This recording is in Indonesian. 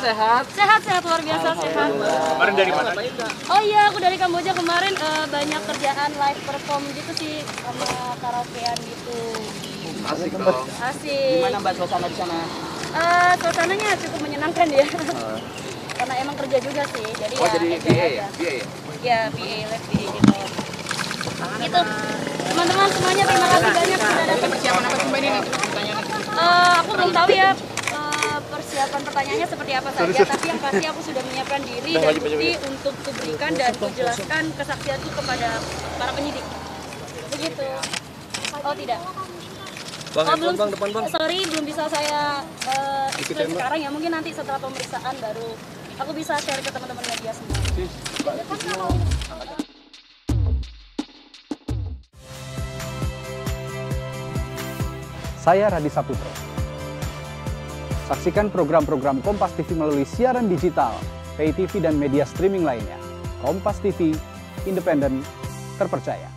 sehat? Sehat luar biasa sehat. Kemarin dari mana? Oh iya, aku dari Kamboja kemarin banyak kerjaan live perform gitu sih sama karaokean gitu. Asik dong. Asik. Gimana Mbak suasana di sana? Suasananya cukup menyenangkan ya. Karena emang kerja juga sih, jadi Oh ya jadi enjoy PA ya? aja. PA ya? Ya, PA, live PA gitu. Gitu. Teman-teman semuanya terima kasih banyak sudah datang. Persiapan apa sih Mbak ini nih? Pertanyaannya. Aku belum tahu ya persiapan pertanyaannya seperti apa saja, tapi yang pasti aku sudah menyiapkan diri dan bukti untuk kuberikan dan kujelaskan kesaksianku kepada para penyidik. Begitu. Oh tidak. Bang, Oh belum, bang, depan bang. sorry belum bisa saya explain sekarang ya, mungkin nanti setelah pemeriksaan baru aku bisa share ke teman-teman media semua. Saya Radhi Saputro. Saksikan program-program Kompas TV melalui siaran digital, pay TV dan media streaming lainnya. Kompas TV, independen, terpercaya.